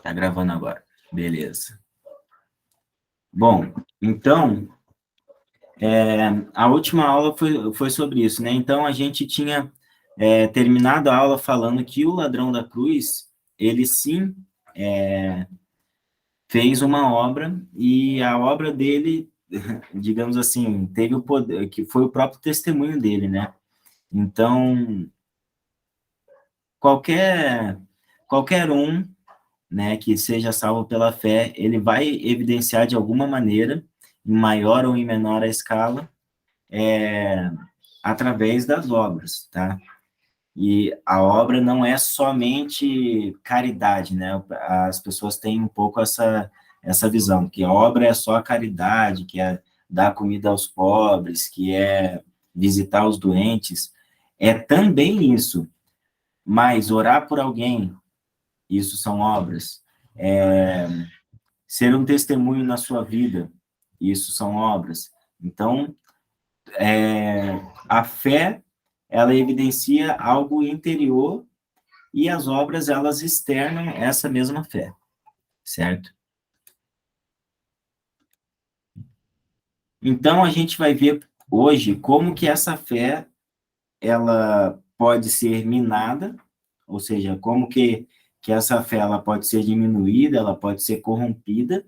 Tá gravando agora. Beleza. Bom, então, a última aula foi sobre isso, né? Então, a gente tinha terminado a aula falando que o ladrão da cruz, ele sim fez uma obra, e a obra dele, digamos assim, teve o poder, que foi o próprio testemunho dele, né? Então, qualquer um, né, que seja salvo pela fé, ele vai evidenciar de alguma maneira, em maior ou em menor escala, através das obras, tá? E a obra não é somente caridade, né? As pessoas têm um pouco essa visão, que a obra é só caridade, que é dar comida aos pobres, que é visitar os doentes. É também isso, mas orar por alguém, isso são obras. Ser um testemunho na sua vida, isso são obras. Então, a fé, ela evidencia algo interior, e as obras, elas externam essa mesma fé, certo? Então, a gente vai ver hoje como que essa fé, ela pode ser minada, ou seja, como que essa fé, ela pode ser diminuída, ela pode ser corrompida,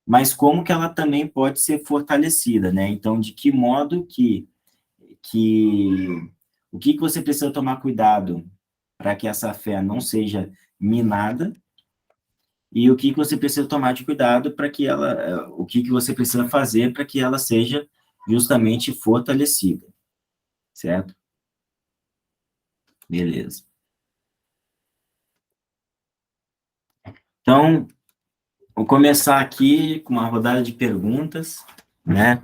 mas como que ela também pode ser fortalecida, né? Então, de que modo o que você precisa tomar cuidado para que essa fé não seja minada, e o que você precisa tomar de cuidado para que o que você precisa fazer para que ela seja justamente fortalecida, certo? Beleza. Então, vou começar aqui com uma rodada de perguntas, né?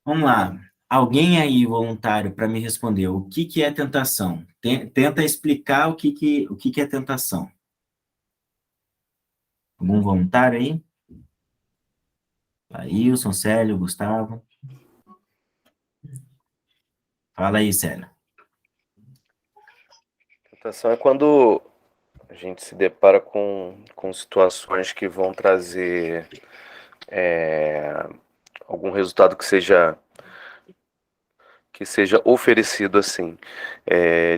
Vamos lá. Alguém aí voluntário para me responder o que é tentação? Tenta explicar o que é tentação. Algum voluntário aí? Ailson, Célio, Gustavo. Fala aí, Célio. Tentação é quando a gente se depara com situações que vão trazer algum resultado que seja oferecido assim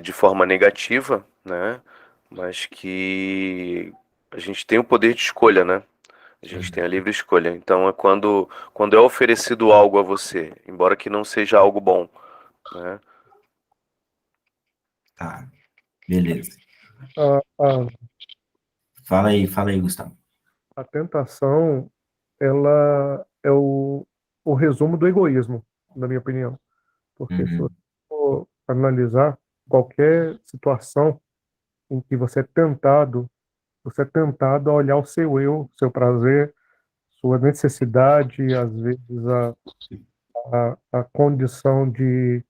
de forma negativa, né? Mas que a gente tem o poder de escolha, né? A gente tem a livre escolha. Então é quando é oferecido algo a você, embora que não seja algo bom, né? Tá, beleza. A, a, Fala aí, Gustavo. a tentação, ela é o resumo do egoísmo, na minha opinião. Porque se você Uhum. for analisar qualquer situação em que você é tentado a olhar o seu eu, seu prazer, sua necessidade, às vezes a condição que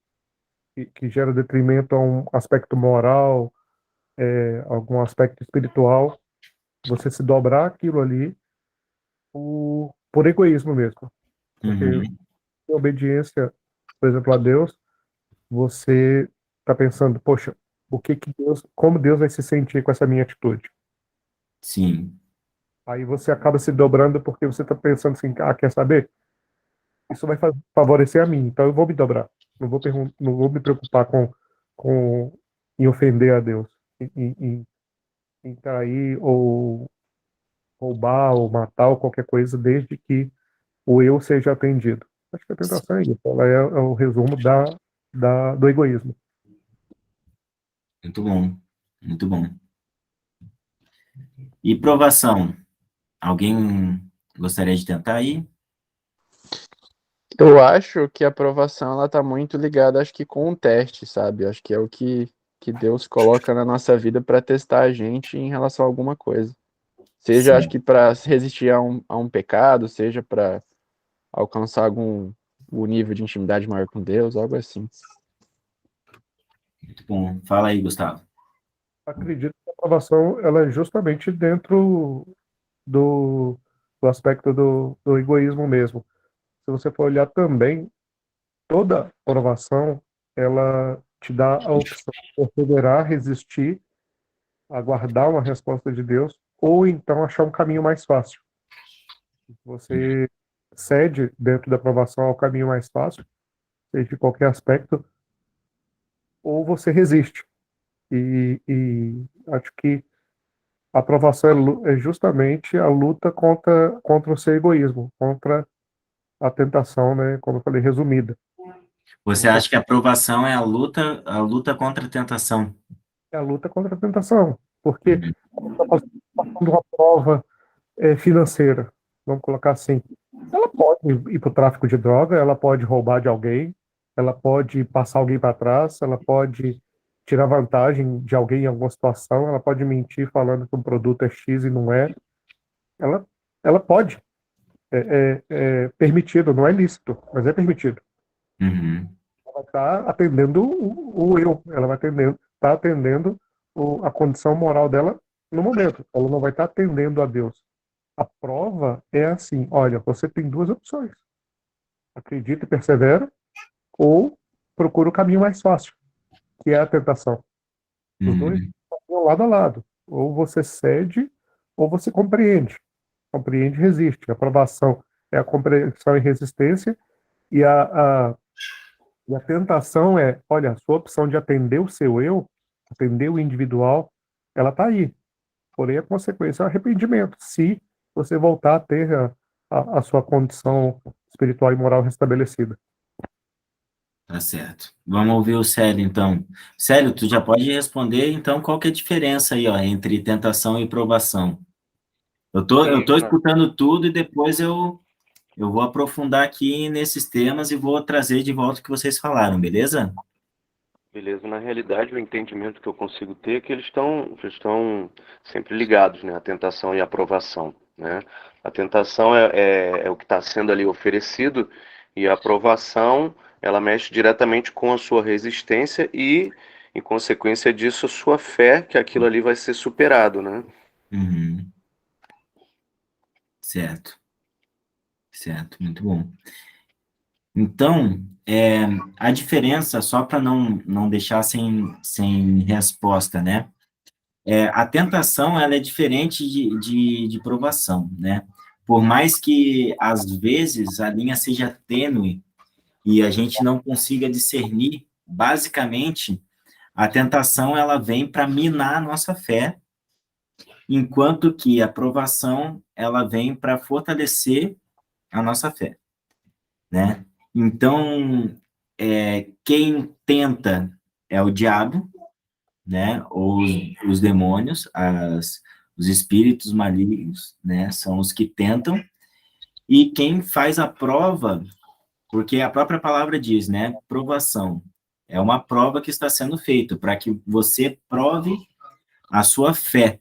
gera detrimento a um aspecto moral, algum aspecto espiritual, você se dobrar aquilo ali por egoísmo mesmo. Porque em Uhum. obediência, por exemplo, a Deus, você está pensando, poxa, como Deus vai se sentir com essa minha atitude? Sim. Aí você acaba se dobrando porque você está pensando assim, quer saber? Isso vai favorecer a mim, então eu vou me dobrar. Não vou me preocupar com em ofender a Deus, em trair ou roubar ou matar ou qualquer coisa, desde que o eu seja atendido. Acho que a tentação é isso. Ela é o resumo do egoísmo. Muito bom. Muito bom. E provação? Alguém gostaria de tentar aí? Eu acho que a aprovação ela tá muito ligada, acho que com o teste, sabe? Acho que é o que Deus coloca na nossa vida para testar a gente em relação a alguma coisa. Seja, acho Sim. que para resistir a um pecado, seja para alcançar o nível de intimidade maior com Deus, algo assim. Muito bom. Fala aí, Gustavo. Acredito que a aprovação ela é justamente dentro do, do aspecto do egoísmo mesmo. Se você for olhar também, toda aprovação ela te dá a opção de perseverar, resistir aguardar uma resposta de Deus, ou então achar um caminho mais fácil. Você cede dentro da aprovação ao caminho mais fácil, seja de qualquer aspecto, ou você resiste. E acho que a aprovação é justamente a luta contra o seu egoísmo, contra a tentação, né? Como eu falei, resumida. Você acha que a aprovação é a luta contra a tentação? É a luta contra a tentação, porque Uhum. está passando uma prova financeira, vamos colocar assim. Ela pode ir para o tráfico de droga, ela pode roubar de alguém, ela pode passar alguém para trás, ela pode tirar vantagem de alguém em alguma situação, ela pode mentir falando que um produto é X e não é. Ela pode. É permitido, não é lícito, mas é permitido. Uhum. Ela está atendendo o eu, ela vai tá atendendo a condição moral dela no momento. Ela não vai estar atendendo a Deus. A prova é assim: olha, você tem duas opções. Acredita e persevera, ou procura o caminho mais fácil, que é a tentação. Os dois Uhum. estão lado a lado. Ou você cede, ou você compreende. Compreende e resiste. A aprovação é a compreensão e resistência, e a tentação é, olha, a sua opção de atender o seu eu, atender o individual, ela está aí. Porém, a consequência é o arrependimento, se você voltar a ter a sua condição espiritual e moral restabelecida. Tá certo. Vamos ouvir o Célio, então. Célio, tu já pode responder, então, qual que é a diferença aí, ó, entre tentação e provação? Eu tô escutando tudo e depois eu vou aprofundar aqui nesses temas e vou trazer de volta o que vocês falaram, beleza? Beleza, na realidade o entendimento que eu consigo ter é que eles estão sempre ligados, né? A tentação e a aprovação, né? A tentação é o que está sendo ali oferecido e a aprovação, ela mexe diretamente com a sua resistência e, em consequência disso, a sua fé que aquilo ali vai ser superado, né? Uhum. Certo, certo, muito bom. Então, a diferença, só para não deixar sem resposta, né? A tentação, ela é diferente de provação, né? Por mais que, às vezes, a linha seja tênue e a gente não consiga discernir, basicamente, a tentação, ela vem para minar a nossa fé, enquanto que a provação, ela vem para fortalecer a nossa fé, né? Então, quem tenta é o diabo, né? Ou os demônios, os espíritos malignos, né? São os que tentam. E quem faz a prova, porque a própria palavra diz, né? Provação. É uma prova que está sendo feita para que você prove a sua fé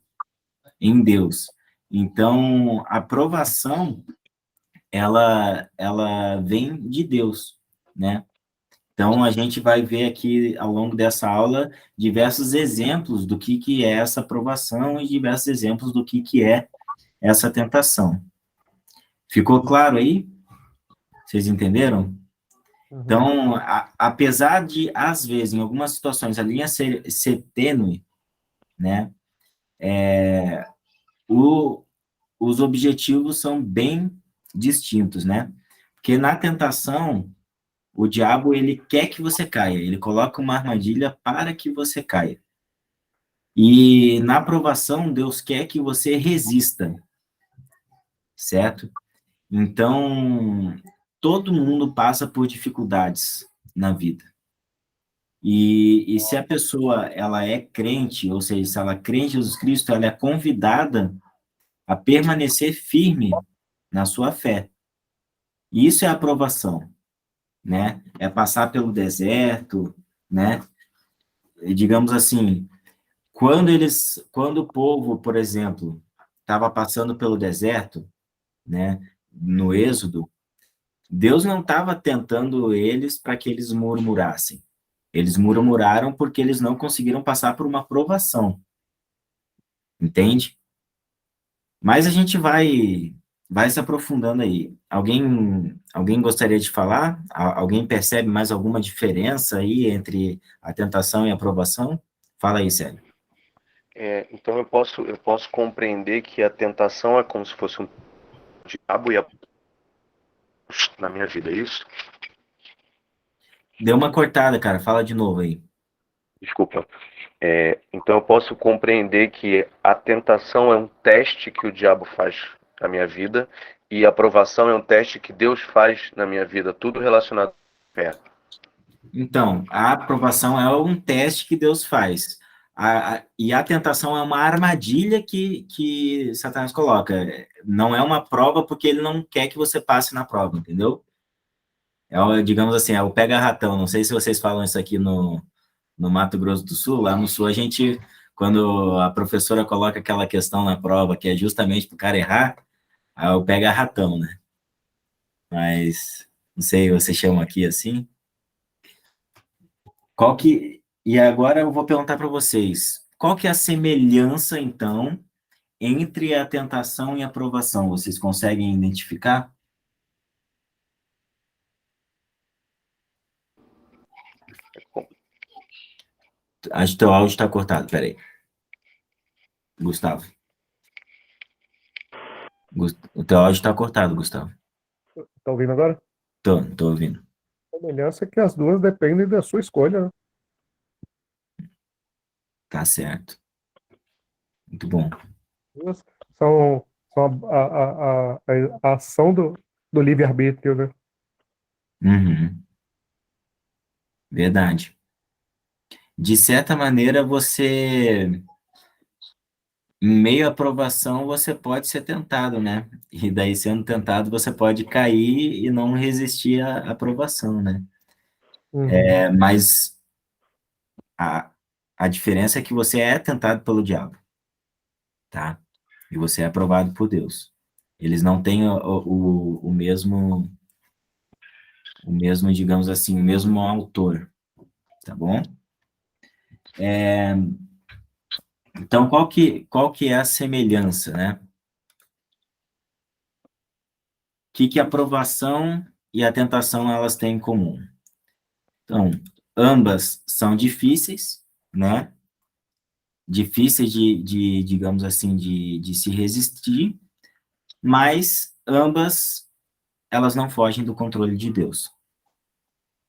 em Deus. Então, a provação, ela vem de Deus, né? Então, a gente vai ver aqui, ao longo dessa aula, diversos exemplos do que é essa aprovação e diversos exemplos do que é essa tentação. Ficou claro aí? Vocês entenderam? Uhum. Então, apesar de, às vezes, em algumas situações, a linha ser tênue, né, os objetivos são bem distintos, né? Porque na tentação, o diabo, ele quer que você caia, ele coloca uma armadilha para que você caia. E na aprovação, Deus quer que você resista, certo? Então, todo mundo passa por dificuldades na vida. E se a pessoa, ela é crente, ou seja, se ela crê em Jesus Cristo, ela é convidada a permanecer firme na sua fé. E isso é aprovação, né? É passar pelo deserto, né? E, digamos assim, quando o povo, por exemplo, estava passando pelo deserto, né, no Êxodo, Deus não estava tentando eles para que eles murmurassem. Eles murmuraram porque eles não conseguiram passar por uma provação, entende? Mas a gente vai se aprofundando aí. Alguém gostaria de falar? Alguém percebe mais alguma diferença aí entre a tentação e a provação? Fala aí, Célio. Então eu posso compreender que a tentação é como se fosse um diabo e na minha vida, é isso? Deu uma cortada, cara. Fala de novo aí. Desculpa. Então eu posso compreender que a tentação é um teste que o diabo faz na minha vida e a aprovação é um teste que Deus faz na minha vida, tudo relacionado à fé. Então, a aprovação é um teste que Deus faz. E a tentação é uma armadilha que Satanás coloca. Não é uma prova porque ele não quer que você passe na prova, entendeu? Digamos assim, é o pega-ratão. Não sei se vocês falam isso aqui no Mato Grosso do Sul. Lá no Sul, a gente, quando a professora coloca aquela questão na prova, que é justamente para o cara errar, aí é o pega-ratão, né? Mas, não sei, vocês chamam aqui assim? E agora eu vou perguntar para vocês, qual que é a semelhança, então, entre a tentação e a aprovação? Vocês conseguem identificar? Acho que teu áudio está cortado, peraí. Gustavo. O teu áudio está cortado, Gustavo. Tá ouvindo agora? Tô ouvindo. A semelhança é que as duas dependem da sua escolha, né? Tá certo. Muito bom. Duas são a ação do livre-arbítrio, né? Uhum. Verdade. De certa maneira, em meio à aprovação, você pode ser tentado, né? E daí, sendo tentado, você pode cair e não resistir à aprovação, né? Uhum. Mas a diferença é que você é tentado pelo diabo, tá? E você é aprovado por Deus. Eles não têm o mesmo, digamos assim, o mesmo autor, tá bom? Então, qual que é a semelhança, né? O que a aprovação e a tentação elas têm em comum? Então, ambas são difíceis, né? Difíceis digamos assim, de se resistir, mas ambas elas não fogem do controle de Deus.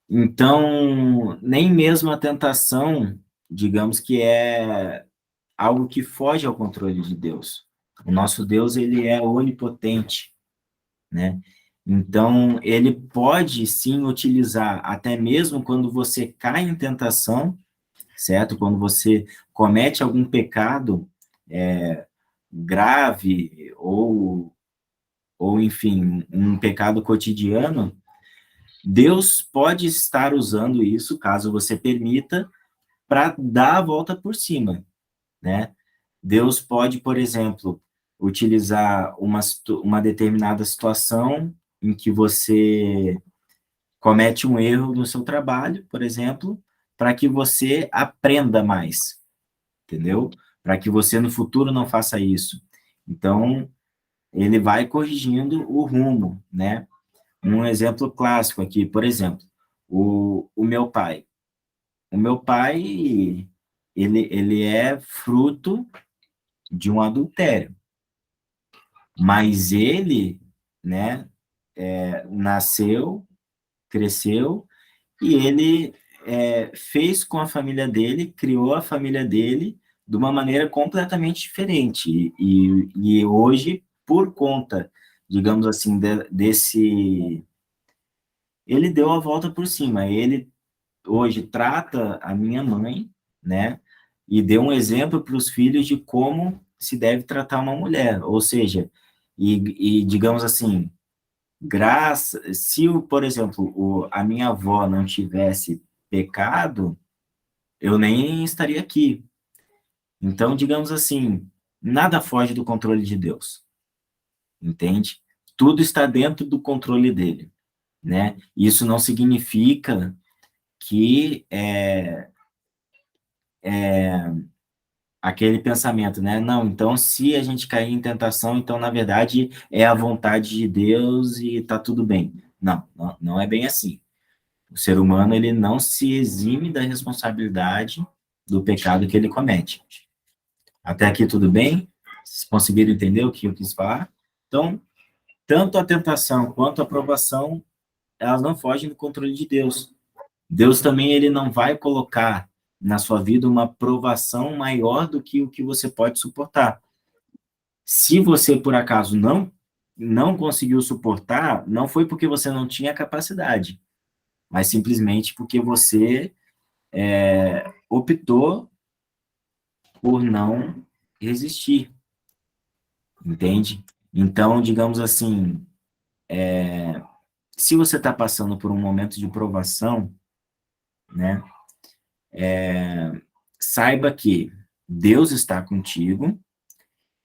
Então, nem mesmo a tentação, digamos que é algo que foge ao controle de Deus. O nosso Deus, ele é onipotente, né? Então, ele pode sim utilizar, até mesmo quando você cai em tentação, certo? Quando você comete algum pecado grave ou, enfim, um pecado cotidiano, Deus pode estar usando isso, caso você permita, para dar a volta por cima, né? Deus pode, por exemplo, utilizar uma determinada situação em que você comete um erro no seu trabalho, por exemplo, para que você aprenda mais, entendeu? Para que você no futuro não faça isso. Então, ele vai corrigindo o rumo, né? Um exemplo clássico aqui, por exemplo, o meu pai. O meu pai, ele é fruto de um adultério, mas ele, né, nasceu, cresceu, e ele fez com a família dele, criou a família dele de uma maneira completamente diferente. E hoje, por conta, digamos assim, desse. Ele deu a volta por cima. Ele hoje trata a minha mãe, né? E deu um exemplo para os filhos de como se deve tratar uma mulher. Ou seja, digamos assim, se, por exemplo, a minha avó não tivesse pecado, eu nem estaria aqui. Então, digamos assim, nada foge do controle de Deus, entende? Tudo está dentro do controle dele, né? Isso não significa que aquele pensamento, né? Não, então se a gente cair em tentação, então na verdade é a vontade de Deus e tá tudo bem. Não é bem assim. O ser humano, ele não se exime da responsabilidade do pecado que ele comete. Até aqui tudo bem? Vocês conseguiram entender o que eu quis falar? Então, tanto a tentação quanto a provação, elas não fogem do controle de Deus. Deus também, ele não vai colocar na sua vida uma provação maior do que o que você pode suportar. Se você, por acaso, não conseguiu suportar, não foi porque você não tinha capacidade, mas simplesmente porque você optou por não resistir, entende? Então, digamos assim, se você está passando por um momento de provação, né, saiba que Deus está contigo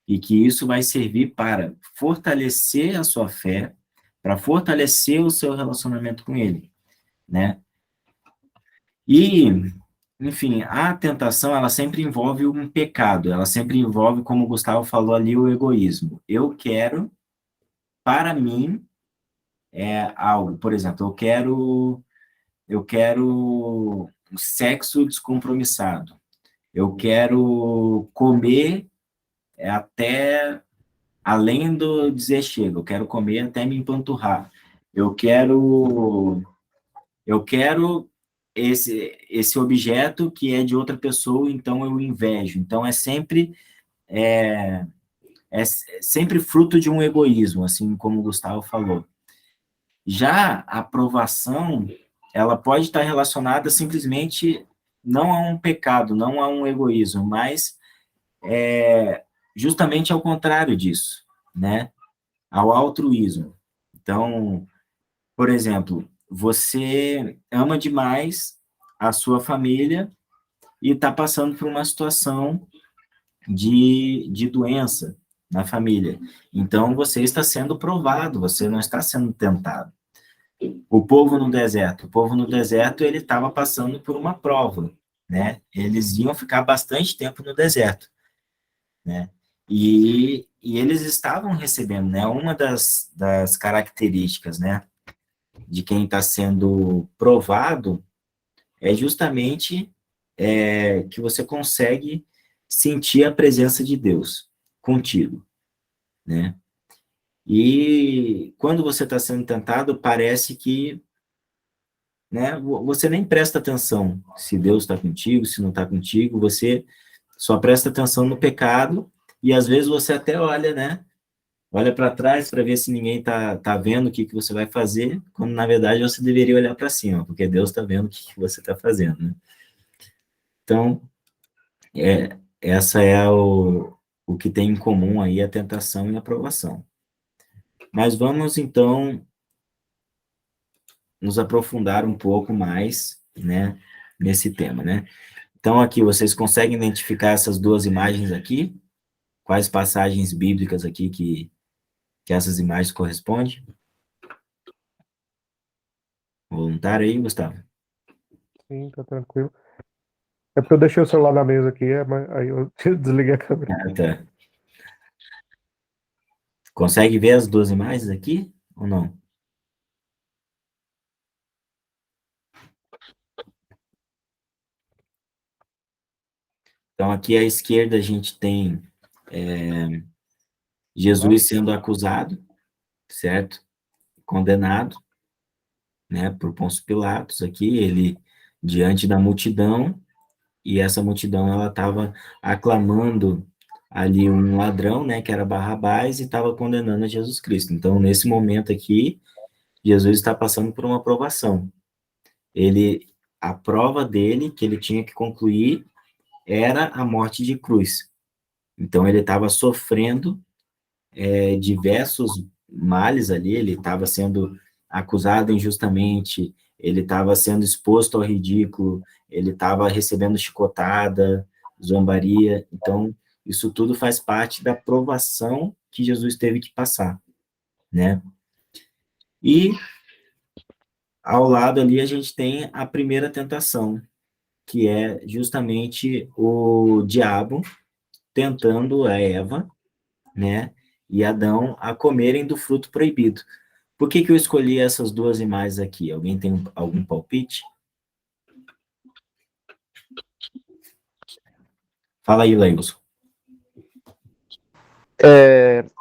e que isso vai servir para fortalecer a sua fé, para fortalecer o seu relacionamento com Ele, né? E, enfim, a tentação, ela sempre envolve um pecado, ela sempre envolve, como o Gustavo falou ali, o egoísmo. Eu quero, para mim, algo, por exemplo, eu quero um sexo descompromissado, eu quero comer até além do dizer chega, eu quero comer até me empanturrar, eu quero eu quero esse objeto que é de outra pessoa, então eu invejo. Então é sempre fruto de um egoísmo, assim como o Gustavo falou. Já a aprovação, ela pode estar relacionada simplesmente não a um pecado, não a um egoísmo, mas justamente ao contrário disso, né? Ao altruísmo. Então, por exemplo, você ama demais a sua família e está passando por uma situação de doença na família. Então, você está sendo provado, você não está sendo tentado. O povo no deserto, ele estava passando por uma prova, né? Eles iam ficar bastante tempo no deserto, né? E eles estavam recebendo, né? Uma das características, né, de quem está sendo provado é justamente que você consegue sentir a presença de Deus contigo, né? E quando você está sendo tentado, parece que, né, você nem presta atenção se Deus está contigo, se não está contigo, você só presta atenção no pecado e às vezes você até olha, né? Olha para trás para ver se ninguém tá vendo o que você vai fazer, quando na verdade você deveria olhar para cima, porque Deus está vendo o que você está fazendo, né? Então, essa é o que tem em comum aí a tentação e a provação. Mas vamos então nos aprofundar um pouco mais, né, nesse tema, né? Então aqui vocês conseguem identificar essas duas imagens aqui? Quais passagens bíblicas aqui que essas imagens correspondem? Voluntário aí, Gustavo? Sim, tá tranquilo. É porque eu deixei o celular na mesa aqui, mas aí eu desliguei a câmera. Ah, tá. Consegue ver as duas imagens aqui ou não? Então, aqui à esquerda a gente tem Jesus sendo acusado, certo? Condenado, né, por Pôncio Pilatos aqui, ele diante da multidão, e essa multidão, ela estava aclamando ali um ladrão, né, que era Barrabás, e estava condenando a Jesus Cristo. Então, nesse momento aqui, Jesus está passando por uma provação. A prova dele, que ele tinha que concluir, era a morte de cruz. Então, ele estava sofrendo diversos males ali, ele estava sendo acusado injustamente, ele estava sendo exposto ao ridículo, ele estava recebendo chicotada, zombaria. Então, isso tudo faz parte da provação que Jesus teve que passar, né? E ao lado ali a gente tem a primeira tentação, que é justamente o diabo tentando a Eva, né, e Adão a comerem do fruto proibido. Por que eu escolhi essas duas imagens aqui? Alguém tem algum palpite? Fala aí, Leilson.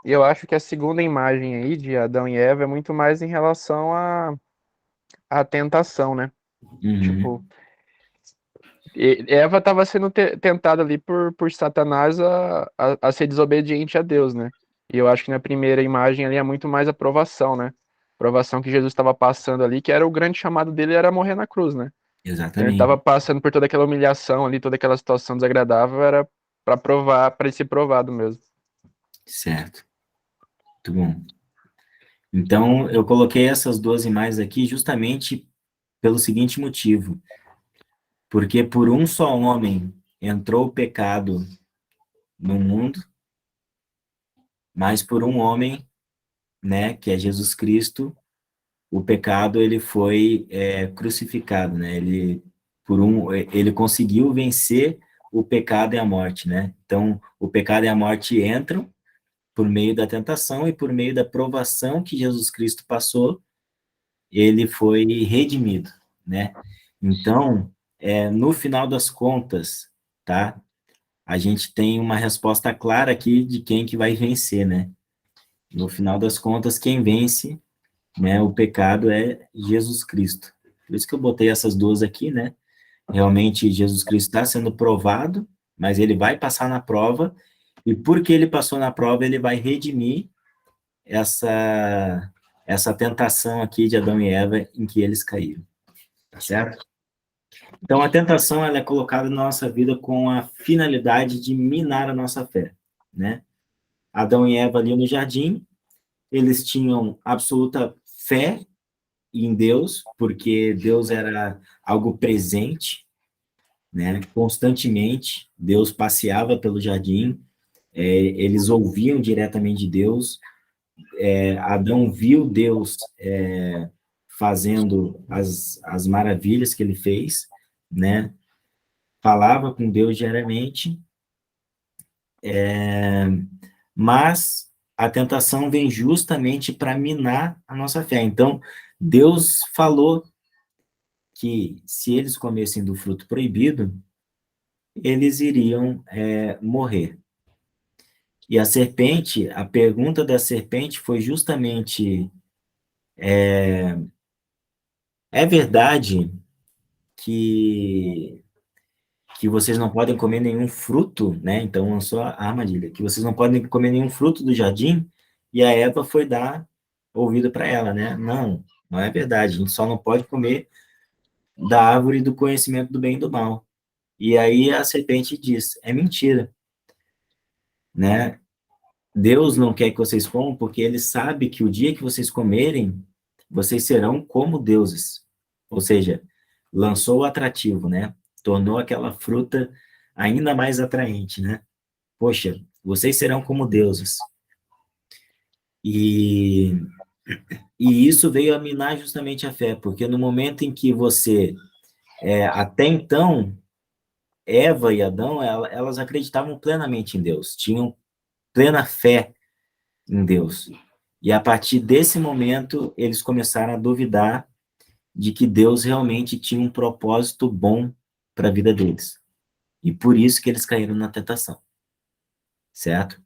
Eu acho que a segunda imagem aí de Adão e Eva é muito mais em relação à tentação, né? Uhum. Tipo, Eva estava sendo tentada ali por Satanás a ser desobediente a Deus, né? E eu acho que na primeira imagem ali é muito mais a provação, né? Provação que Jesus estava passando ali, que era o grande chamado dele, era morrer na cruz, né? Então ele estava Exatamente. passando por toda aquela humilhação ali, toda aquela situação desagradável, era para provar, para ele ser provado mesmo. Certo. Muito bom. Então, eu coloquei essas duas imagens aqui justamente pelo seguinte motivo. Porque por um só homem entrou o pecado no mundo, mas por um homem, né, que é Jesus Cristo, o pecado ele foi crucificado, né? Ele conseguiu vencer o pecado e a morte, né? Então, o pecado e a morte entram por meio da tentação e por meio da provação que Jesus Cristo passou, ele foi redimido, né? Então, no final das contas, tá? A gente tem uma resposta clara aqui de quem que vai vencer, né? No final das contas, quem vence, né, o pecado é Jesus Cristo. Por isso que eu botei essas duas aqui, né? Realmente, Jesus Cristo está sendo provado, mas ele vai passar na prova, e porque ele passou na prova, ele vai redimir essa tentação aqui de Adão e Eva em que eles caíram, tá certo? Então, a tentação ela é colocada na nossa vida com a finalidade de minar a nossa fé, né? Adão e Eva ali no jardim, eles tinham absoluta fé em Deus, porque Deus era algo presente, né? Constantemente, Deus passeava pelo jardim, eles ouviam diretamente de Deus, Adão viu Deus fazendo as maravilhas que ele fez, né? Falava com Deus diariamente, mas a tentação vem justamente para minar a nossa fé. Então, Deus falou que se eles comessem do fruto proibido, eles iriam morrer. E a serpente, a pergunta da serpente foi justamente: é verdade que vocês não podem comer nenhum fruto, né? Então lançou a armadilha, que vocês não podem comer nenhum fruto do jardim, e a Eva foi dar ouvido para ela, né? Não, não é verdade, a gente só não pode comer da árvore do conhecimento do bem e do mal. E aí a serpente diz, é mentira, né? Deus não quer que vocês comam porque ele sabe que o dia que vocês comerem, vocês serão como deuses. Ou seja, lançou o atrativo, né? Tornou aquela fruta ainda mais atraente, né? Poxa, vocês serão como deuses. E, e isso veio a minar justamente a fé, porque no momento em que você, até então, Eva e Adão, elas acreditavam plenamente em Deus, tinham plena fé em Deus. E a partir desse momento, eles começaram a duvidar de que Deus realmente tinha um propósito bom para a vida deles. E por isso que eles caíram na tentação, certo?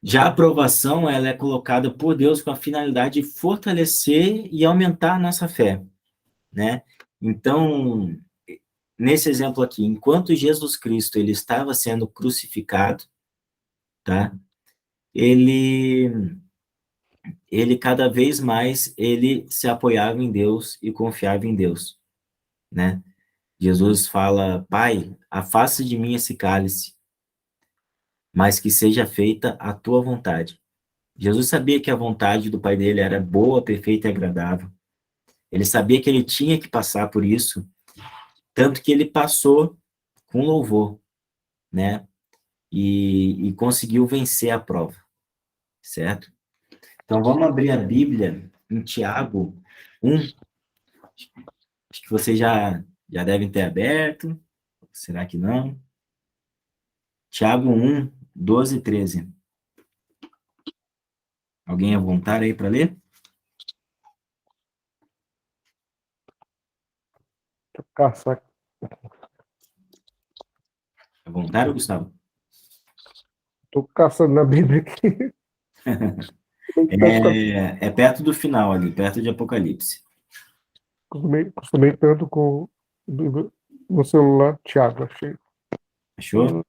Já a aprovação, ela é colocada por Deus com a finalidade de fortalecer e aumentar a nossa fé, né? Então, nesse exemplo aqui, enquanto Jesus Cristo ele estava sendo crucificado, tá? Ele cada vez mais ele se apoiava em Deus e confiava em Deus, né? Jesus fala: Pai, afasta de mim esse cálice, mas que seja feita a tua vontade. Jesus sabia que a vontade do Pai dele era boa, perfeita e agradável. Ele sabia que ele tinha que passar por isso, tanto que ele passou com louvor, né? E conseguiu vencer a prova, certo? Então vamos abrir a Bíblia em Tiago 1. Acho que vocês já devem ter aberto. Será que não? Tiago 1, 12 e 13. Alguém à vontade aí para ler? Caçar. À vontade, Gustavo? Tô caçando na Bíblia aqui. É perto do final ali, perto de Apocalipse. Costumei tanto com no celular. Tiago, achei. Achou?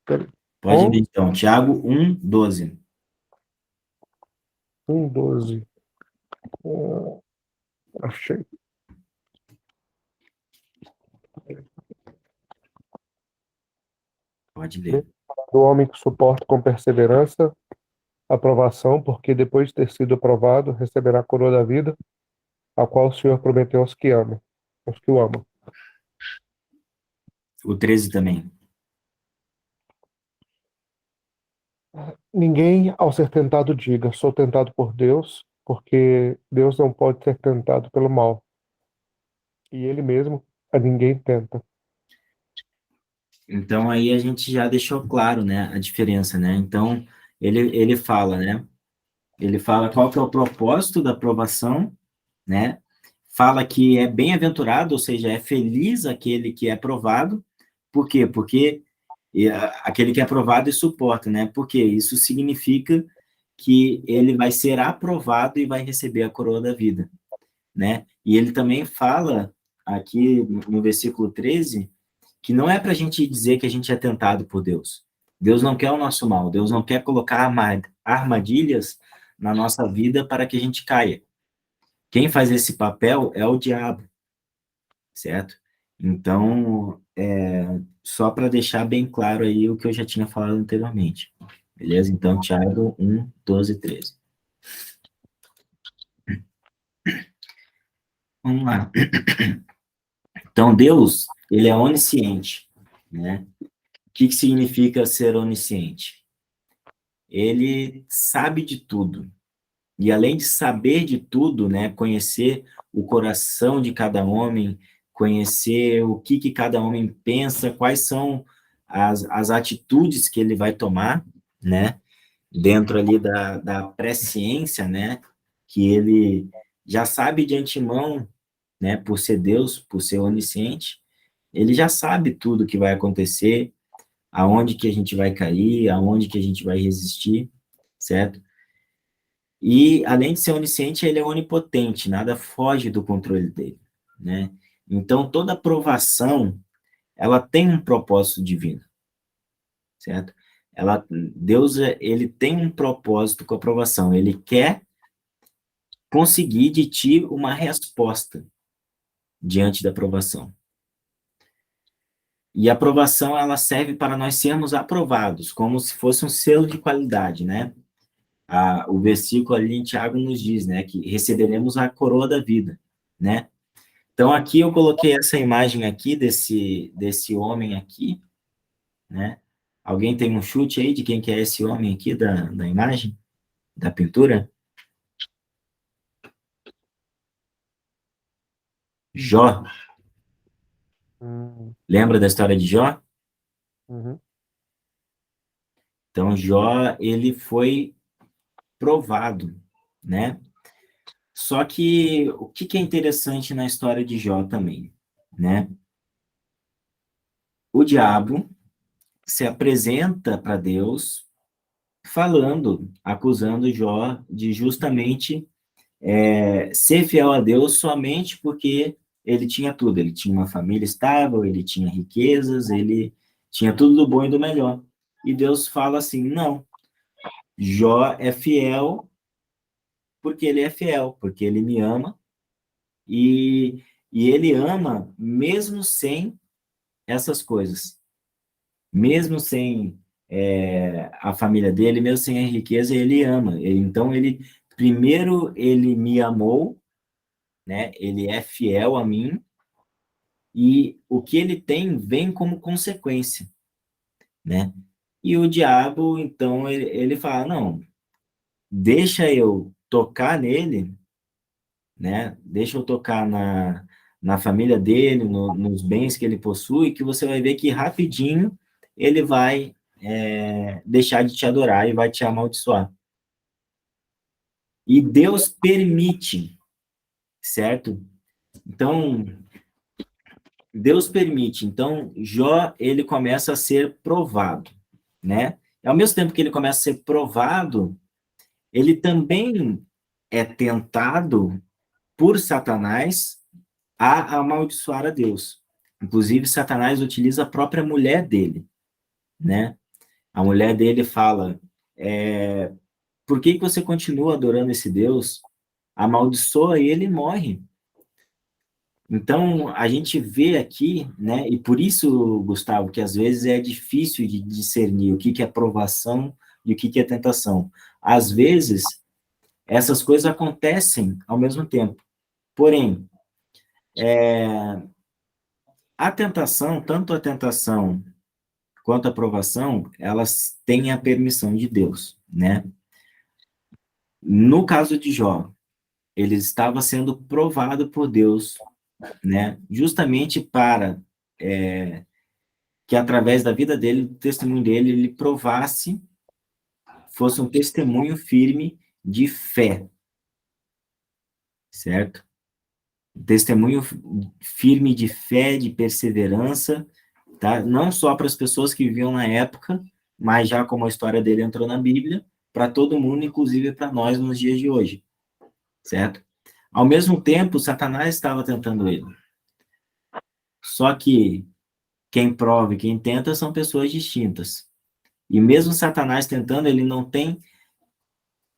Peraí. Pode ler então. Tiago 1:12. 1:12. Achei. Pode ler. Do homem que suporta com perseverança a provação, porque depois de ter sido aprovado, receberá a coroa da vida, a qual o Senhor prometeu aos que amam, aos que o amam. O 13 também. Ninguém, ao ser tentado, diga: sou tentado por Deus, porque Deus não pode ser tentado pelo mal, e Ele mesmo a ninguém tenta. Então, aí a gente já deixou claro, né, a diferença, né? Então, ele fala, né? Ele fala qual que é o propósito da aprovação, né? Fala que é bem-aventurado, ou seja, é feliz aquele que é aprovado. Por quê? Porque aquele que é aprovado e suporta, né? Porque isso significa que ele vai ser aprovado e vai receber a coroa da vida, né? E ele também fala aqui no versículo 13 que não é para a gente dizer que a gente é tentado por Deus. Deus não quer o nosso mal, Deus não quer colocar armadilhas na nossa vida para que a gente caia. Quem faz esse papel é o diabo, certo? Então, só para deixar bem claro aí o que eu já tinha falado anteriormente. Beleza? Então, Tiago 1:12 e 13. Vamos lá. Então, Deus, ele é onisciente, né? O que significa ser onisciente? Ele sabe de tudo. E além de saber de tudo, né, conhecer o coração de cada homem, conhecer o que cada homem pensa, quais são as atitudes que ele vai tomar, né, dentro ali da presciência, né, que ele já sabe de antemão, né, por ser Deus, por ser onisciente, ele já sabe tudo que vai acontecer, aonde que a gente vai cair, aonde que a gente vai resistir, certo? E, além de ser onisciente, ele é onipotente, nada foge do controle dele, né? Então, toda aprovação, ela tem um propósito divino, certo? Deus, ele tem um propósito com a aprovação, ele quer conseguir de ti uma resposta diante da aprovação. E a aprovação, ela serve para nós sermos aprovados, como se fosse um selo de qualidade, né? O versículo ali em Tiago nos diz, né, que receberemos a coroa da vida, né? Então, aqui eu coloquei essa imagem aqui desse homem aqui, né? Alguém tem um chute aí de quem que é esse homem aqui da imagem, da pintura? Jó. Lembra da história de Jó? Uhum. Então, Jó, ele foi provado, né? Só que o que é interessante na história de Jó também, né? O diabo se apresenta para Deus falando, acusando Jó de justamente ser fiel a Deus somente porque ele tinha tudo. Ele tinha uma família estável, ele tinha riquezas, ele tinha tudo do bom e do melhor. E Deus fala assim, não, Jó é fiel porque ele é fiel, porque ele me ama, e ele ama mesmo sem essas coisas. Mesmo sem a família dele, mesmo sem a riqueza, ele ama. Então, primeiro, ele me amou, né? Ele é fiel a mim, e o que ele tem vem como consequência, né? E o diabo, então, ele fala, não, deixa eu tocar nele, né? Deixa eu tocar na família dele, nos bens que ele possui, que você vai ver que rapidinho ele vai deixar de te adorar e vai te amaldiçoar. E Deus permite, certo? Então, Deus permite. Então, Jó, ele começa a ser provado, né? ao mesmo tempo que ele começa a ser provado, ele também é tentado por Satanás a amaldiçoar a Deus. Inclusive, Satanás utiliza a própria mulher dele, né? A mulher dele fala, por que você continua adorando esse Deus? Amaldiçoa ele e morre. Então, a gente vê aqui, né? E por isso, Gustavo, que às vezes é difícil de discernir o que é provação e o que é tentação. Às vezes, essas coisas acontecem ao mesmo tempo. Porém, a tentação, tanto a tentação quanto a provação, elas têm a permissão de Deus, né? No caso de Jó, ele estava sendo provado por Deus, né? Justamente para que através da vida dele, do testemunho dele, ele provasse, fosse um testemunho firme de fé, certo? Testemunho firme de fé, de perseverança, tá? Não só para as pessoas que viviam na época, mas já como a história dele entrou na Bíblia, para todo mundo, inclusive para nós nos dias de hoje, certo? Ao mesmo tempo, Satanás estava tentando ele. Só que quem prova e quem tenta são pessoas distintas. E mesmo Satanás tentando, ele não tem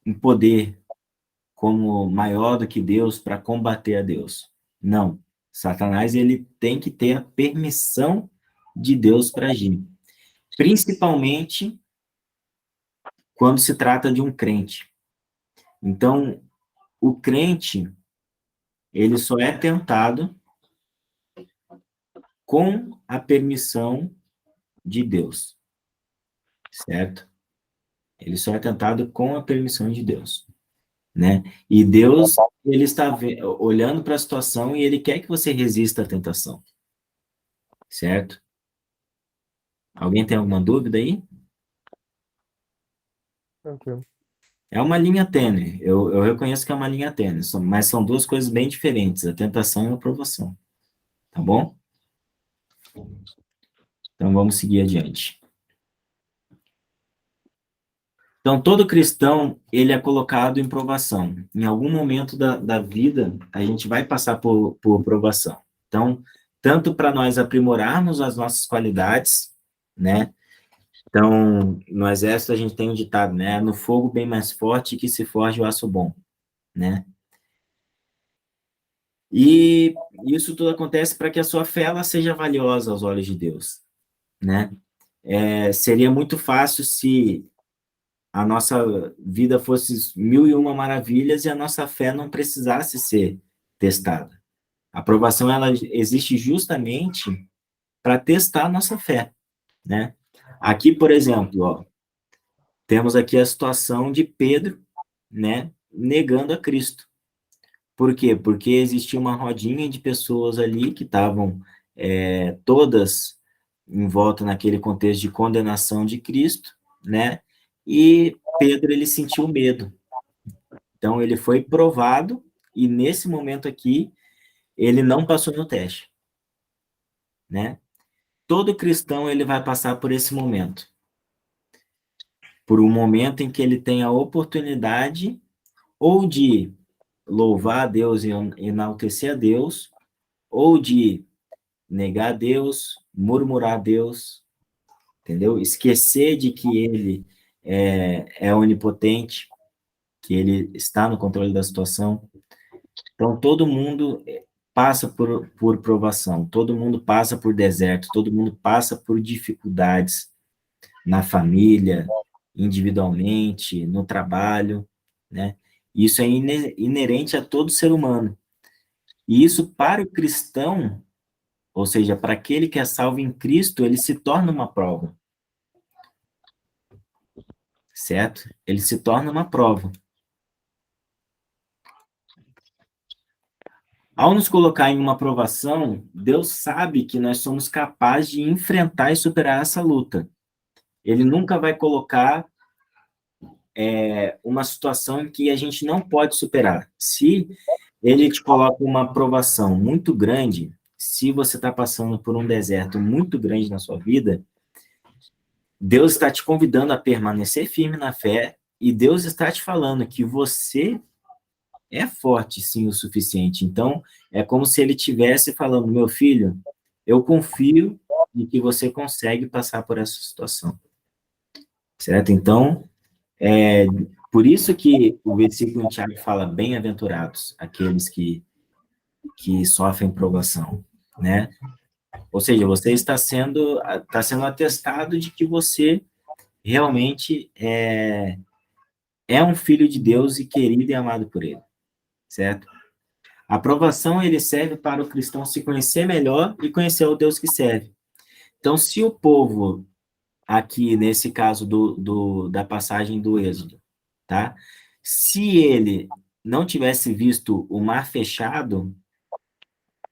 um poder como maior do que Deus para combater a Deus. Não. Satanás, ele tem que ter a permissão de Deus para agir. Principalmente quando se trata de um crente. Então, o crente, ele só é tentado com a permissão de Deus, certo? Ele só é tentado com a permissão de Deus, né? E Deus, ele está olhando para a situação e ele quer que você resista à tentação, certo? Alguém tem alguma dúvida aí? Tranquilo. É uma linha tênue, eu reconheço que é uma linha tênue, mas são duas coisas bem diferentes, a tentação e a provação, tá bom? Então, vamos seguir adiante. Então, todo cristão, ele é colocado em provação. Em algum momento da vida, a gente vai passar por provação. Então, tanto para nós aprimorarmos as nossas qualidades, né? Então, no exército a gente tem um ditado, né? No fogo bem mais forte que se forge o aço bom, né? E isso tudo acontece para que a sua fé ela seja valiosa aos olhos de Deus, né? Seria muito fácil se a nossa vida fosse 1001 maravilhas e a nossa fé não precisasse ser testada. A aprovação, ela existe justamente para testar a nossa fé, né? Aqui, por exemplo, ó, temos aqui a situação de Pedro, né, negando a Cristo. Por quê? Porque existia uma rodinha de pessoas ali que estavam todas em volta naquele contexto de condenação de Cristo, né? E Pedro, ele sentiu medo. Então, ele foi provado e, nesse momento aqui, ele não passou no teste, né? Todo cristão, ele vai passar por esse momento. Por um momento em que ele tem a oportunidade ou de louvar a Deus e enaltecer a Deus, ou de negar a Deus, murmurar a Deus, entendeu? Esquecer de que ele é onipotente, que ele está no controle da situação. Então, todo mundo passa por provação, todo mundo passa por deserto, todo mundo passa por dificuldades na família, individualmente, no trabalho, né? Isso é inerente a todo ser humano. E isso, para o cristão, ou seja, para aquele que é salvo em Cristo, ele se torna uma prova. Certo? Ele se torna uma prova. Ao nos colocar em uma provação, Deus sabe que nós somos capazes de enfrentar e superar essa luta. Ele nunca vai colocar uma situação em que a gente não pode superar. Se ele te coloca uma provação muito grande, se você está passando por um deserto muito grande na sua vida, Deus está te convidando a permanecer firme na fé, e Deus está te falando que você é forte, sim, o suficiente. Então, é como se ele estivesse falando, meu filho, eu confio em que você consegue passar por essa situação. Certo? Então, por isso que o versículo em Tiago fala, bem-aventurados aqueles que sofrem provação, né? Ou seja, você está sendo atestado de que você realmente é um filho de Deus e querido e amado por ele, certo? A aprovação, ele serve para o cristão se conhecer melhor e conhecer o Deus que serve. Então, se o povo, aqui nesse caso da passagem do Êxodo, tá? Se ele não tivesse visto o mar fechado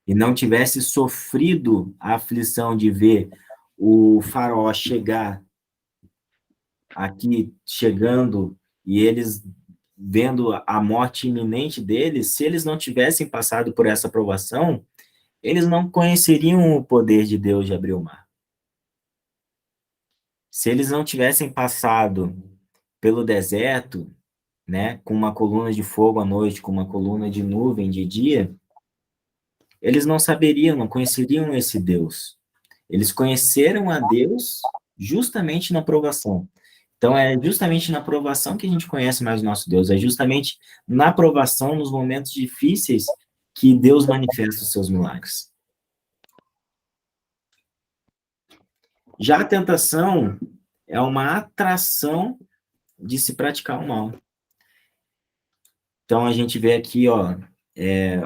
e não tivesse sofrido a aflição de ver o faraó chegar aqui, chegando, e eles vendo a morte iminente deles, se eles não tivessem passado por essa provação, eles não conheceriam o poder de Deus de abrir o mar. Se eles não tivessem passado pelo deserto, né, com uma coluna de fogo à noite, com uma coluna de nuvem de dia, eles não saberiam, não conheceriam esse Deus. Eles conheceram a Deus justamente na provação. Então, é justamente na provação que a gente conhece mais o nosso Deus. É justamente na provação, nos momentos difíceis, que Deus manifesta os seus milagres. Já a tentação é uma atração de se praticar o mal. Então, a gente vê aqui, ó,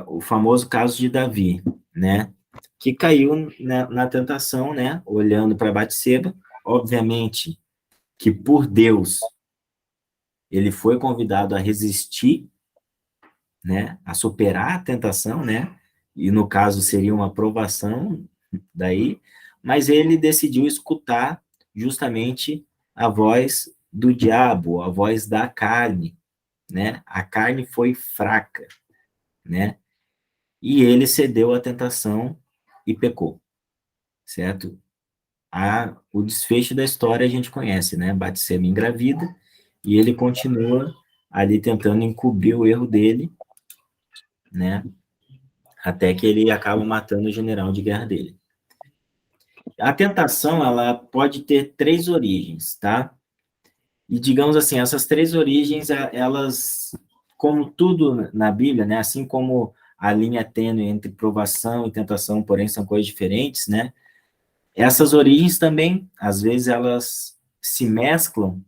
o famoso caso de Davi, né? Que caiu na tentação, né? Olhando para Batseba. Obviamente que por Deus ele foi convidado a resistir, né? A superar a tentação, né? E no caso seria uma provação daí, mas ele decidiu escutar justamente a voz do diabo, a voz da carne, né? A carne foi fraca, né? E ele cedeu à tentação e pecou, certo? O desfecho da história a gente conhece, né? Batseba engravida e ele continua ali tentando encobrir o erro dele, né? Até que ele acaba matando o general de guerra dele. A tentação, ela pode ter 3 origens, tá? E digamos assim, essas 3 origens, elas, como tudo na Bíblia, né? Assim como a linha tênue entre provação e tentação, porém são coisas diferentes, né? Essas origens também, às vezes, elas se mesclam,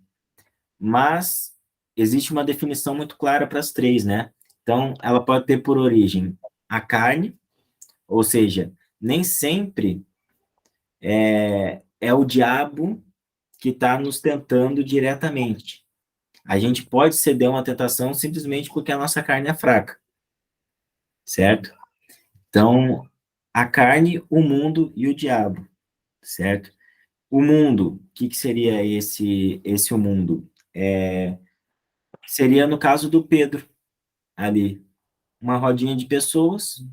mas existe uma definição muito clara para as 3, né? Então, ela pode ter por origem a carne, ou seja, nem sempre é o diabo que está nos tentando diretamente. A gente pode ceder uma tentação simplesmente porque a nossa carne é fraca, certo? Então, a carne, o mundo e o diabo, certo? O mundo, o que seria esse o mundo? Seria no caso do Pedro, ali, uma rodinha de pessoas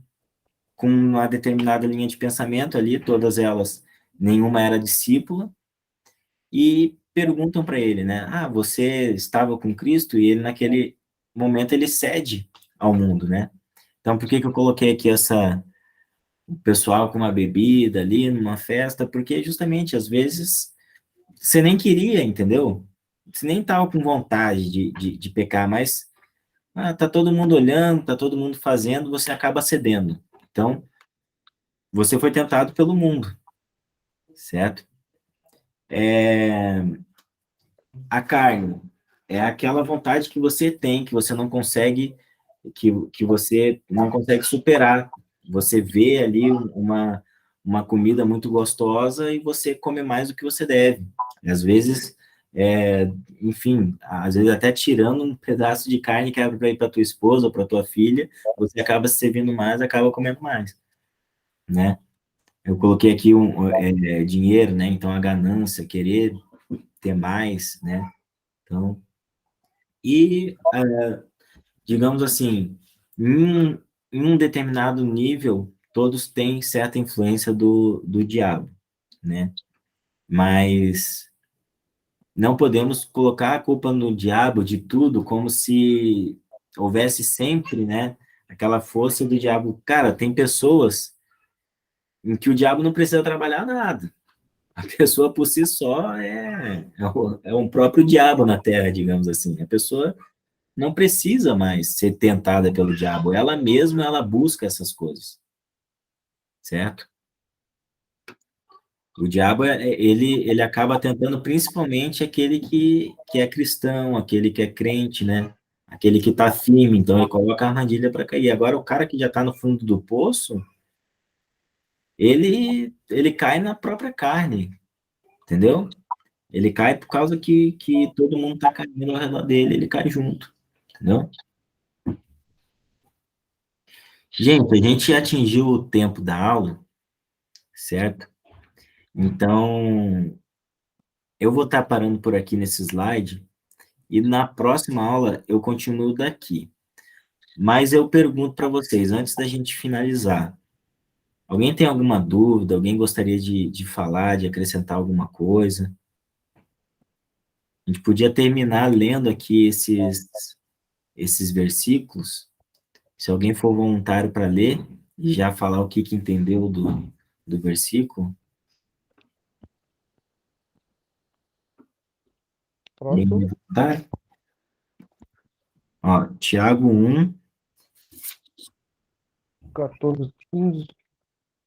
com uma determinada linha de pensamento ali, todas elas, nenhuma era discípula, e perguntam para ele, né? Ah, você estava com Cristo? E ele, naquele momento, ele cede ao mundo, né? Então, por que eu coloquei aqui o pessoal com uma bebida ali, numa festa? Porque, justamente, às vezes, você nem queria, entendeu? Você nem estava com vontade de pecar, mas tá todo mundo olhando, tá todo mundo fazendo, você acaba cedendo. Então, você foi tentado pelo mundo, certo? A carne é aquela vontade que você tem, que você não consegue, que você não consegue superar. Você vê ali uma comida muito gostosa e você come mais do que você deve. Às vezes, enfim, às vezes até tirando um pedaço de carne que era para ir para tua esposa ou para tua filha, você acaba se servindo mais, acaba comendo mais, né? Eu coloquei aqui dinheiro, né? Então, a ganância, querer ter mais, né? Então, e, digamos assim, em um determinado nível, todos têm certa influência do diabo, né? Mas não podemos colocar a culpa no diabo de tudo, como se houvesse sempre, né, aquela força do diabo. Cara, tem pessoas em que o diabo não precisa trabalhar nada. A pessoa por si só é um próprio diabo na Terra, digamos assim. A pessoa não precisa mais ser tentada pelo diabo. Ela mesma, ela busca essas coisas, certo? O diabo, ele acaba tentando principalmente aquele que é cristão, aquele que é crente, né? Aquele que está firme, então ele coloca a armadilha para cair. Agora, o cara que já está no fundo do poço, ele cai na própria carne, entendeu? Ele cai por causa que todo mundo está caindo ao redor dele, ele cai junto, entendeu? Gente, a gente atingiu o tempo da aula, certo? Então, eu vou estar parando por aqui nesse slide e na próxima aula eu continuo daqui. Mas eu pergunto para vocês, antes da gente finalizar, alguém tem alguma dúvida? Alguém gostaria de falar, de acrescentar alguma coisa? A gente podia terminar lendo aqui esses versículos. Se alguém for voluntário para ler e já falar o que entendeu do versículo. Ninguém Pronto. voluntário? Ó, Tiago 1, 14, 15.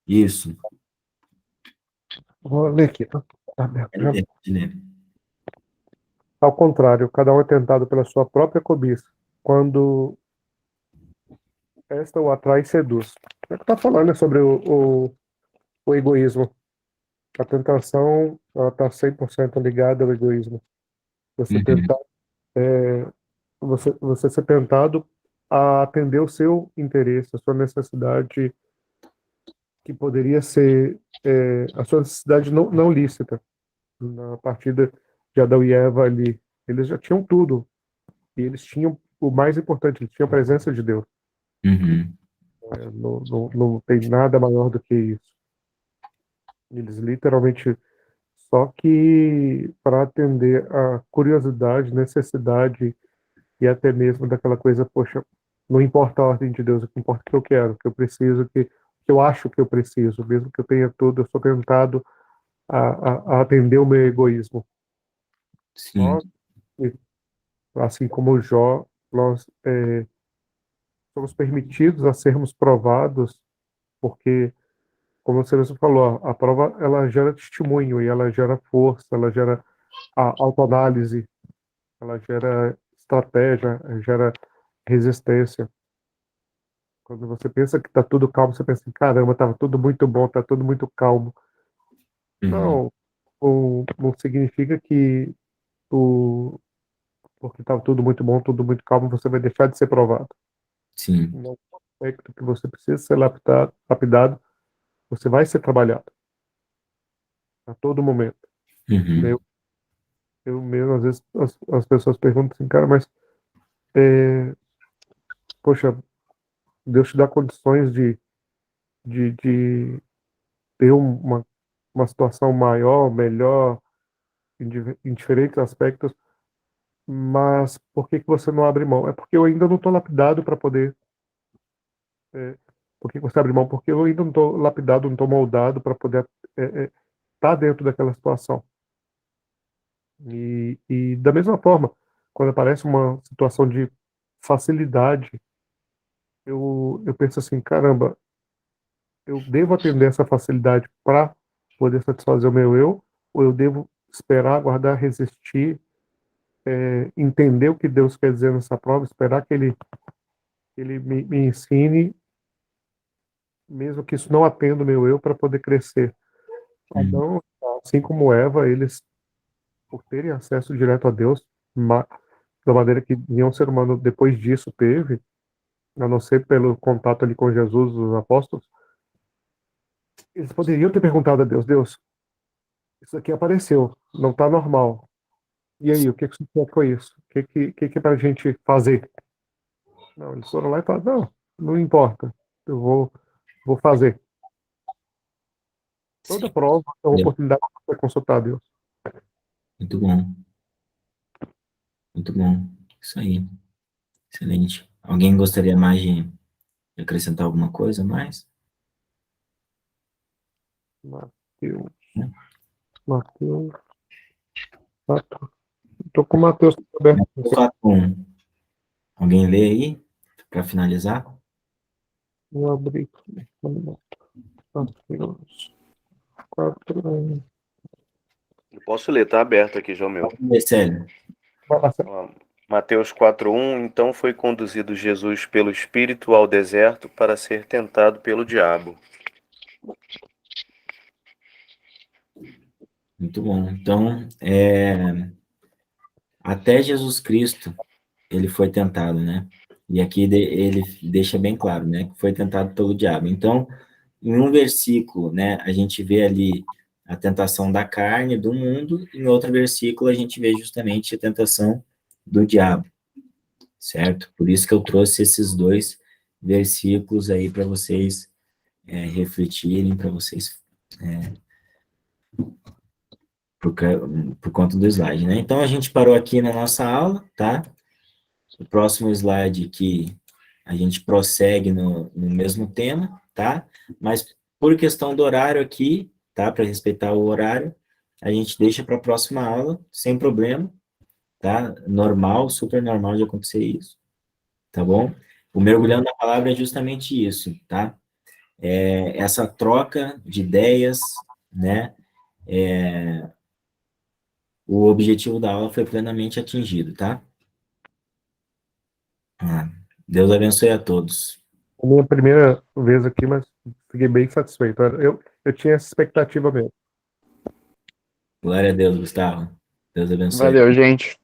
isso. Vou ler aqui, tá? Tá aberto já. Pode ler. Ao contrário, cada um é tentado pela sua própria cobiça, quando esta o atrai e seduz. É o que está falando, né, sobre o egoísmo. A tentação, ela está 100% ligada ao egoísmo. Você Uhum, tentar, você ser tentado a atender o seu interesse, a sua necessidade, que poderia ser a sua necessidade não lícita. Na partida de Adão e Eva ali, eles já tinham tudo, e eles tinham o mais importante, eles tinham a presença de Deus. uhum, Não tem nada maior do que isso. Eles literalmente, só que para atender a curiosidade, necessidade e até mesmo daquela coisa, poxa, não importa a ordem de Deus, o que importa é o que eu quero, o que eu preciso, o que eu acho que eu preciso, mesmo que eu tenha tudo, eu sou tentado a atender o meu egoísmo. sim. Nós, assim como Jó, nós somos permitidos a sermos provados, porque, como você mesmo falou, a prova ela gera testemunho e ela gera força, ela gera a autoanálise, ela gera estratégia, gera resistência. Quando você pensa que está tudo calmo, você pensa, caramba, estava tudo muito bom, está tudo muito calmo. Uhum, Não, não significa que o, porque estava tudo muito bom, tudo muito calmo, você vai deixar de ser provado. sim. Em algum aspecto que você precisa ser lapidado, você vai ser trabalhado a todo momento. Uhum, Eu mesmo, às vezes, as pessoas perguntam assim, cara, mas, é, poxa, Deus te dá condições de ter uma situação maior, melhor, em diferentes aspectos, mas por que que você não abre mão? É porque eu ainda não estou lapidado para poder. Por que que você abre mão? Porque eu ainda não estou lapidado, não estou moldado para poder estar dentro daquela situação. E da mesma forma, quando aparece uma situação de facilidade, eu penso assim, caramba, eu devo atender essa facilidade para poder satisfazer o meu eu, ou eu devo esperar, aguardar, resistir, entender o que Deus quer dizer nessa prova, esperar que Ele me ensine, mesmo que isso não atenda o meu eu, para poder crescer. uhum, Adão, assim como Eva, eles, por terem acesso direto a Deus, da maneira que nenhum ser humano depois disso teve, a não ser pelo contato ali com Jesus, os apóstolos, eles poderiam ter perguntado a Deus, Deus, isso aqui apareceu, não está normal. E aí, o que que você quer com isso? O que é para a gente fazer? Não, eles foram lá e falaram, não importa, eu vou fazer. Toda sim. prova é uma oportunidade para consultar Deus. Muito bom. Muito bom. Isso aí. Excelente. Alguém gostaria mais de acrescentar alguma coisa mais? Mateus, Né? Mateus 4. Tô com o Mateus aberto. Mateus 4:1. Alguém lê aí, para finalizar? Vou abrir aqui. Mateus 4. Eu posso ler, tá aberto aqui já o meu. Vamos ver, Célio. Ó, Mateus 4:1. Então foi conduzido Jesus pelo Espírito ao deserto para ser tentado pelo diabo. Muito bom. Então, até Jesus Cristo, ele foi tentado, né? E aqui ele deixa bem claro, né? Que foi tentado pelo diabo. Então, em um versículo, né? A gente vê ali a tentação da carne, do mundo. Em outro versículo, a gente vê justamente a tentação do diabo, certo? Por isso que eu trouxe esses dois versículos aí para vocês refletirem, para vocês por, por conta do slide, né? Então, a gente parou aqui na nossa aula, tá? O próximo slide aqui, a gente prossegue no mesmo tema, tá? Mas por questão do horário aqui, tá? Para respeitar o horário, a gente deixa para a próxima aula, sem problema, tá? Normal, super normal de acontecer isso, tá bom? O mergulhando na palavra é justamente isso, tá? Essa troca de ideias, né? O objetivo da aula foi plenamente atingido, tá? Deus abençoe a todos. A minha primeira vez aqui, mas fiquei bem satisfeito. Eu tinha essa expectativa mesmo. Glória a Deus, Gustavo. Deus abençoe. Valeu, gente.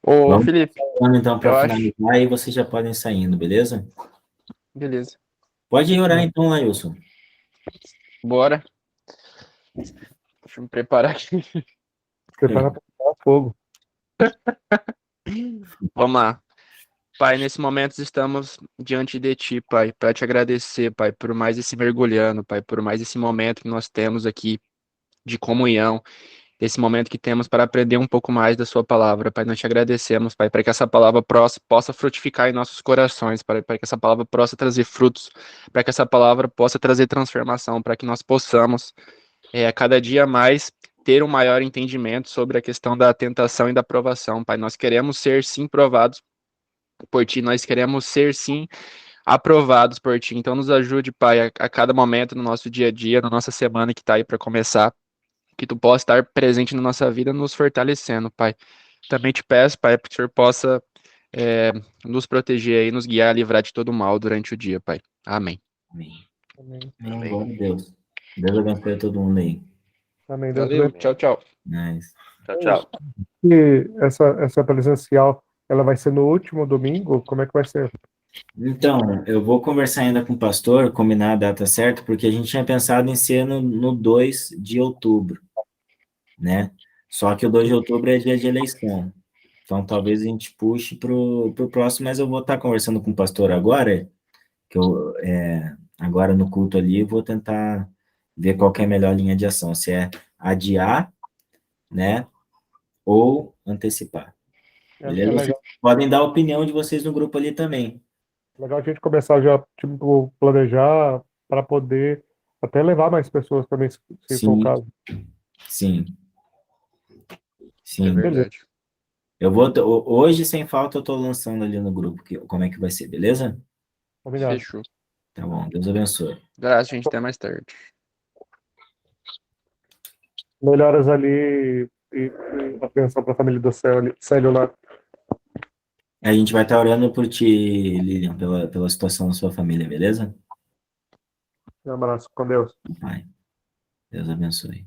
Ô, Vamos Felipe, falando, então, eu para acho. finalizar, e vocês já podem saindo, beleza? Beleza. Pode ir orar, então, Lailson. Bora. Deixa eu me preparar aqui. Prepara para pegar fogo. Vamos lá. Pai, nesse momento estamos diante de Ti, Pai, para te agradecer, Pai, por mais esse mergulhando, Pai, por mais esse momento que nós temos aqui de comunhão, esse momento que temos para aprender um pouco mais da Sua palavra, Pai. Nós te agradecemos, Pai, para que essa palavra possa frutificar em nossos corações, para que essa palavra possa trazer frutos, para que essa palavra possa trazer transformação, para que nós possamos, a cada dia mais, ter um maior entendimento sobre a questão da tentação e da provação, Pai. Nós queremos ser, sim, provados por Ti, nós queremos ser, sim, aprovados por Ti. Então, nos ajude, Pai, a cada momento no nosso dia a dia, na nossa semana que está aí para começar, que Tu possa estar presente na nossa vida, nos fortalecendo, Pai. Também te peço, Pai, que o Senhor possa nos proteger aí, nos guiar, livrar de todo mal durante o dia, Pai. Amém. Amém. Amém. Amém. Glória a Deus. Deus abençoe a todo mundo aí. Amém. Deus Valeu, abençoe. tchau, tchau. Nice. Tchau, tchau. E essa presencial, ela vai ser no último domingo? Como é que vai ser? Então, eu vou conversar ainda com o pastor, combinar a data certa, porque a gente tinha pensado em ser no 2 de outubro, né? Só que o 2 de outubro é dia de eleição. Então, talvez a gente puxe para o próximo, mas eu vou estar conversando com o pastor agora, que eu, agora no culto ali, eu vou tentar ver qual que é a melhor linha de ação, se é adiar, né, ou antecipar. Beleza? Vocês Legal. podem dar a opinião de vocês no grupo ali também. Legal a gente começar já, tipo, planejar para poder até levar mais pessoas também, se for o Sim, caso. sim, É sim. verdade. Eu vou, hoje, sem falta, eu estou lançando ali no grupo como é que vai ser, beleza? Combinado. Fechou. Tá bom, Deus abençoe. Graças, gente. Até mais tarde. Melhoras ali e atenção para a família do Célio lá. A gente vai estar orando por ti, Lilian, pela situação da sua família, beleza? Um abraço, com Deus. Pai, Deus abençoe.